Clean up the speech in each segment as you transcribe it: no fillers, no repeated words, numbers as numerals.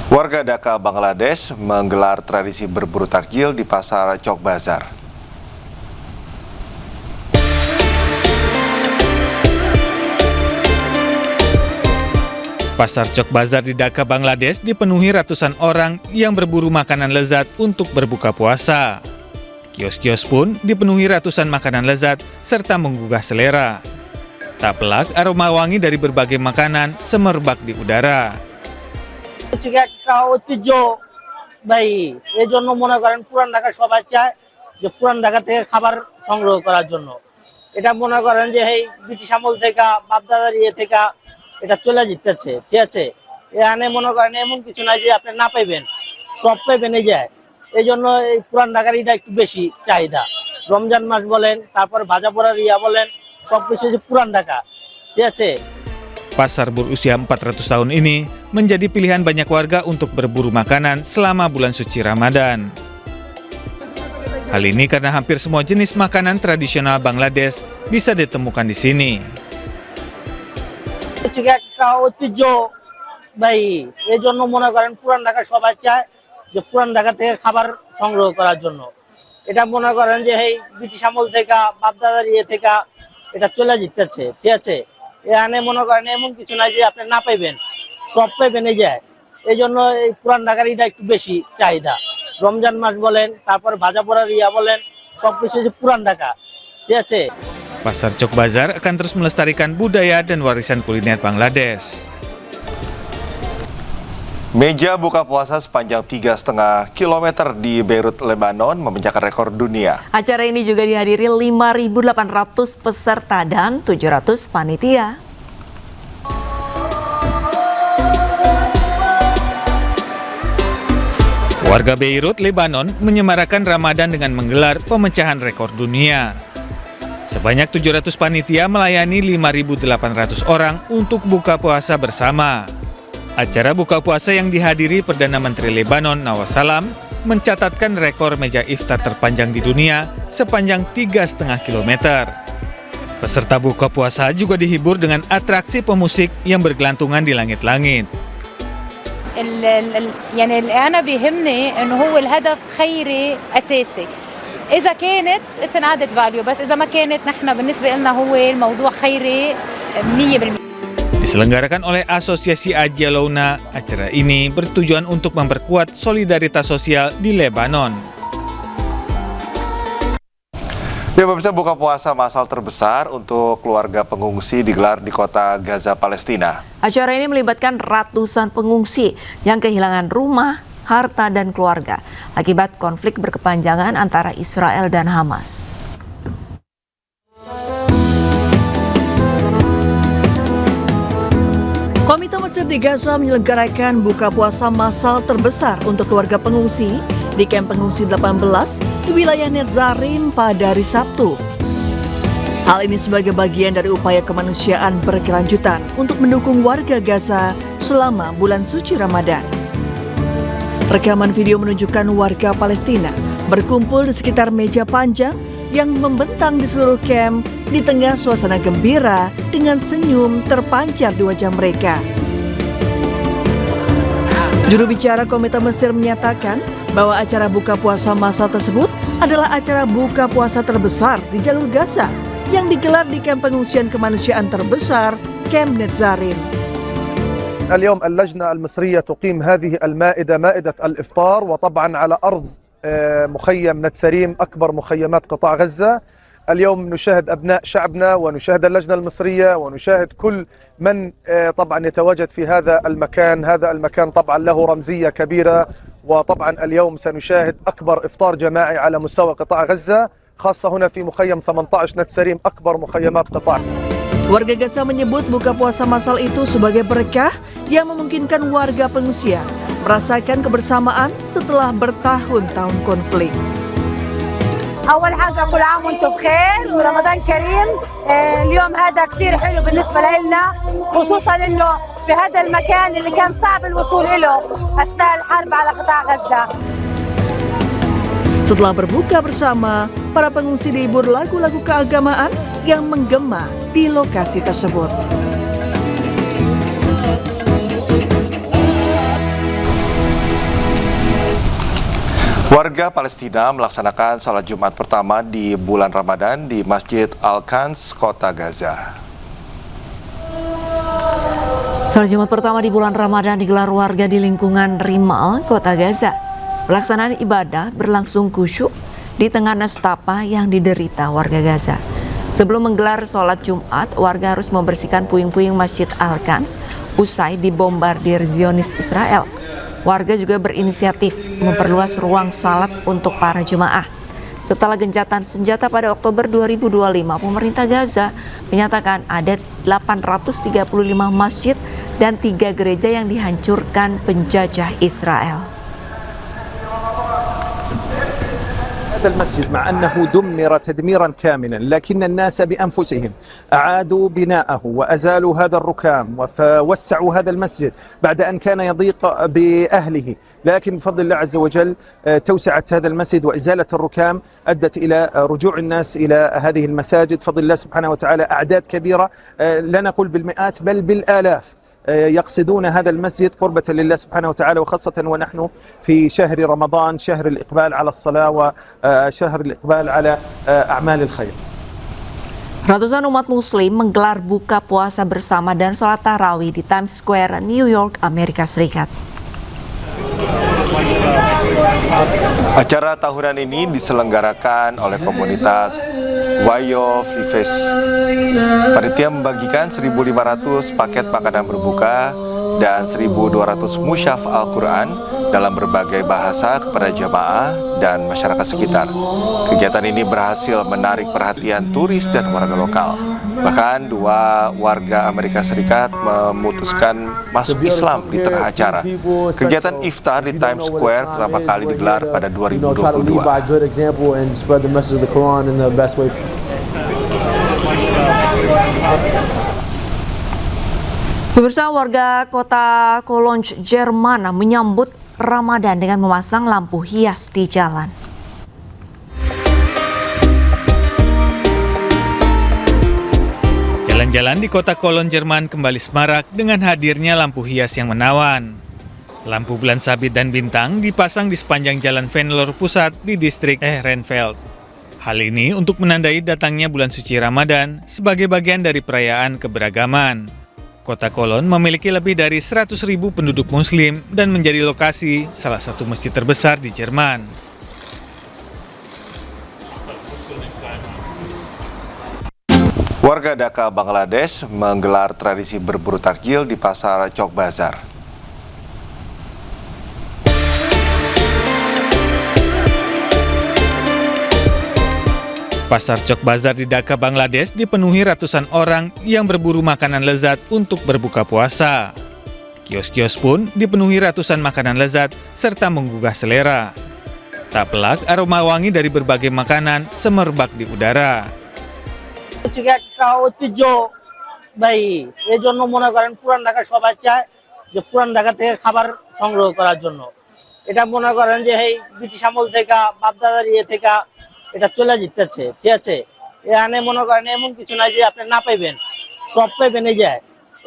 Warga Dhaka, Bangladesh menggelar tradisi berburu takjil di pasar Chowk Bazar. Pasar Chowk Bazar di Dhaka, Bangladesh dipenuhi ratusan orang yang berburu makanan lezat untuk berbuka puasa. Kios-kios pun dipenuhi ratusan makanan lezat serta menggugah selera. Tak pelak, aroma wangi dari berbagai makanan semerbak di udara. একটা ঐতিহ্য এই জন্য মনে করেন পুরান ঢাকা সবাই চায় যে পুরান ঢাকা থেকে খাবার সংগ্রহ করার জন্য। এটা মনে করেন যে এই ব্রিটিশ আমল থেকে বাপদাদার থেকে এটা চলে যেতেছে, ঠিক আছে। এখানে মনে করেন এমন কিছু নাই যে আপনি না পাইবেন, সব পাইবেন এই যায়। এই জন্য এই পুরান ঢাকার এটা একটু বেশি চাহিদা। রমজান মাস বলেন, তারপর ভাজা পোড়ার বলেন, সবকিছু যে পুরান ঢাকা, ঠিক আছে। Pasar berusia 400 tahun ini menjadi pilihan banyak warga untuk berburu makanan selama bulan suci Ramadan. Hal ini karena hampir semua jenis makanan tradisional Bangladesh bisa ditemukan di sini. একটা ঐতিহ্য এই জন্য মনে করেন পুরান ঢাকা সবাই চায় যে পুরান ঢাকা থেকে খাবার সংগ্রহ করার জন্য। এটা মনে করেন যে এই ব্রিটিশ আমল থেকে বাপদাদার থেকে এটা চলে যেতেছে, ঠিক আছে। এখানে মনে করেন এমন কিছু নাই যে আপনি না পাইবেন, সব পাইবেন এই যায়। এই জন্য এই পুরান ঢাকার এটা একটু বেশি চাহিদা। রমজান মাস বলেন, তারপর ভাজা পোড়ার বলেন, সবকিছু যে পুরান ঢাকা, ঠিক আছে। Pasar Chowk Bazar akan terus melestarikan budaya dan warisan kuliner Bangladesh. Meja buka puasa sepanjang 3,5 km di Beirut, Lebanon memecahkan rekor dunia. Acara ini juga dihadiri 5.800 peserta dan 700 panitia. Warga Beirut, Lebanon menyemarakan Ramadan dengan menggelar pemecahan rekor dunia. Sebanyak 700 panitia melayani 5.800 orang untuk buka puasa bersama. Acara buka puasa yang dihadiri Perdana Menteri Lebanon Nawaz Salam mencatatkan rekor meja iftar terpanjang di dunia sepanjang 3,5 km. Peserta buka puasa juga dihibur dengan atraksi pemusik yang bergelantungan di langit-langit. يعني أنا بيهمني إنه هو الهدف خيري أساسي. إذا كانت it's an added value، بس إذا ما كانت نحن بالنسبة لنا هو الموضوع خيري 100%. Diselenggarakan oleh Asosiasi Ajia Louna, acara ini bertujuan untuk memperkuat solidaritas sosial di Lebanon. Ya, pemirsa, buka puasa massal terbesar untuk keluarga pengungsi digelar di kota Gaza, Palestina. Acara ini melibatkan ratusan pengungsi yang kehilangan rumah, harta, dan keluarga akibat konflik berkepanjangan antara Israel dan Hamas. Komite Mesir di Gaza menyelenggarakan buka puasa massal terbesar untuk keluarga pengungsi di kamp pengungsi 18 di wilayah Netzarim pada hari Sabtu. Hal ini sebagai bagian dari upaya kemanusiaan berkelanjutan untuk mendukung warga Gaza selama bulan suci Ramadan. Rekaman video menunjukkan warga Palestina berkumpul di sekitar meja panjang yang membentang di seluruh kamp di tengah suasana gembira dengan senyum terpancar di wajah mereka. Juru bicara Komite Mesir menyatakan bahwa acara buka puasa massal tersebut adalah acara buka puasa terbesar di jalur Gaza yang digelar di kamp pengungsian kemanusiaan terbesar, Kamp Netzarim. اليوم اللجنة المصرية تقيم هذه المائدة مائدة الإفطار وطبعا على أرض مخيم نتسريم أكبر مخيمات قطاع غزة. اليوم نشاهد أبناء شعبنا ونشاهد اللجنة المصرية ونشاهد كل من طبعا يتواجد في هذا المكان. هذا المكان طبعا له رمزية كبيرة، وطبعا اليوم سنشاهد أكبر إفطار جماعي على مستوى قطاع غزة، خاصة هنا في مخيم 18 نتسريم أكبر مخيمات قطاع. Warga Gaza menyebut buka puasa massal itu sebagai berkah yang memungkinkan warga pengungsian merasakan kebersamaan setelah bertahun-tahun konflik. أول حاجة كل عام وأنتم بخير ورمضان كريم. اليوم هذا كثير حلو بالنسبة لنا، خصوصا إنه في هذا المكان اللي كان صعب الوصول له أثناء الحرب على قطاع غزة. Setelah berbuka bersama, para pengungsi dihibur lagu-lagu keagamaan yang menggema di lokasi tersebut. Warga Palestina melaksanakan sholat Jumat pertama di bulan Ramadan di Masjid Al-Quds, kota Gaza. Sholat Jumat pertama di bulan Ramadan digelar warga di lingkungan Rimal, kota Gaza. Pelaksanaan ibadah berlangsung khusyuk di tengah nestapa yang diderita warga Gaza. Sebelum menggelar sholat Jumat, warga harus membersihkan puing-puing Masjid Al-Quds usai dibombardir Zionis Israel. Warga juga berinisiatif memperluas ruang sholat untuk para jemaah. Setelah gencatan senjata pada Oktober 2025, pemerintah Gaza menyatakan ada 835 masjid dan 3 gereja yang dihancurkan penjajah Israel. هذا المسجد مع أنه دمر تدميرا كاملا لكن الناس بأنفسهم أعادوا بناءه وأزالوا هذا الركام ووسعوا هذا المسجد بعد أن كان يضيق بأهله، لكن بفضل الله عز وجل توسعة هذا المسجد وإزالة الركام أدت إلى رجوع الناس إلى هذه المساجد بفضل الله سبحانه وتعالى. أعداد كبيرة لا نقول بالمئات بل بالآلاف يقصدون هذا المسجد قربة لله سبحانه وتعالى، وخاصة ونحن في شهر رمضان، شهر الإقبال على الصلاة وشهر الإقبال على أعمال الخير. Ratusan umat muslim menggelar buka puasa bersama dan sholat tarawih di Times Square, New York, Amerika Serikat. Acara tahunan ini diselenggarakan oleh komunitas Wayo Vives. Panitia membagikan 1.500 paket makanan berbuka dan 1.200 mushaf Al-Quran dalam berbagai bahasa kepada jamaah dan masyarakat sekitar. Kegiatan ini berhasil menarik perhatian turis dan warga lokal. Bahkan 2 warga Amerika Serikat memutuskan masuk Islam di tengah acara. Kegiatan iftar di Times Square pertama kali digelar pada 2022. Pemirsa, warga kota Cologne, Jerman menyambut Ramadan dengan memasang lampu hias di jalan. Jalan-jalan di kota Cologne, Jerman kembali semarak dengan hadirnya lampu hias yang menawan. Lampu bulan sabit dan bintang dipasang di sepanjang jalan Venlo Pusat di distrik Ehrenfeld. Hal ini untuk menandai datangnya bulan suci Ramadan sebagai bagian dari perayaan keberagaman. Kota Cologne memiliki lebih dari 100.000 penduduk muslim dan menjadi lokasi salah satu masjid terbesar di Jerman. Warga Dhaka, Bangladesh menggelar tradisi berburu takjil di pasar Chowk Bazar. Pasar Chowk Bazar di Dhaka, Bangladesh dipenuhi ratusan orang yang berburu makanan lezat untuk berbuka puasa. Kios-kios pun dipenuhi ratusan makanan lezat serta menggugah selera. Tak pelak, aroma wangi dari berbagai makanan semerbak di udara. একটা ঐতিহ্য এই জন্য মনে করেন পুরান ঢাকা সবাই চায় যে পুরান ঢাকা থেকে খাবার সংগ্রহ করার জন্য। এটা মনে করেন যে এই ব্রিটিশ আমল থেকে বাপদাদার থেকে এটা চলে যেতেছে, ঠিক আছে। এখানে মনে করেন এমন কিছু নাই যে আপনি না পাইবেন, সব পাইবেন এই যায়।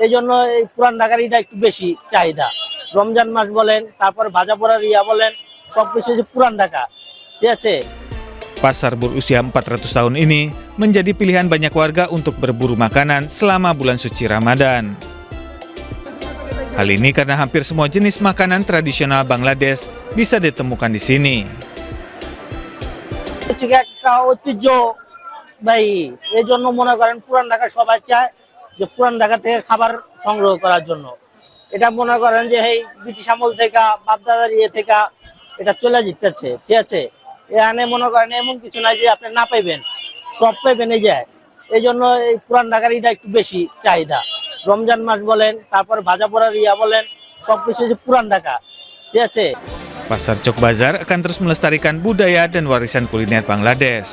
এই জন্য এই পুরান ঢাকার এটা একটু বেশি চাহিদা। রমজান মাস বলেন, তারপর ভাজা পোড়ার বলেন, সবকিছু হচ্ছে পুরান ঢাকা, ঠিক আছে। Pasar berusia 400 tahun ini menjadi pilihan banyak warga untuk berburu makanan selama bulan suci Ramadan. Hal ini karena hampir semua jenis makanan tradisional Bangladesh bisa ditemukan di sini. একটা ঐতিহ্যবাহী, এই জন্য মনে করেন পুরান ঢাকা সবাই চায় যে পুরান ঢাকা থেকে খাবার সংগ্রহ করার জন্য। এটা মনে করেন যে এই ব্রিটিশ আমল থেকে বাপদাদার থেকে এটা চলে যেতেছে, ঠিক আছে। এখানে মনে করেন এমন কিছু নাই যে আপনি না পাইবেন, সব পাইবেন এই যায়। এই জন্য এই পুরান ঢাকার এটা একটু বেশি চাহিদা। রমজান মাস বলেন, তারপর ভাজা পোড়ার বলেন, সবকিছু হচ্ছে পুরান ঢাকা, ঠিক আছে। Pasar Chowk Bazar akan terus melestarikan budaya dan warisan kuliner Bangladesh.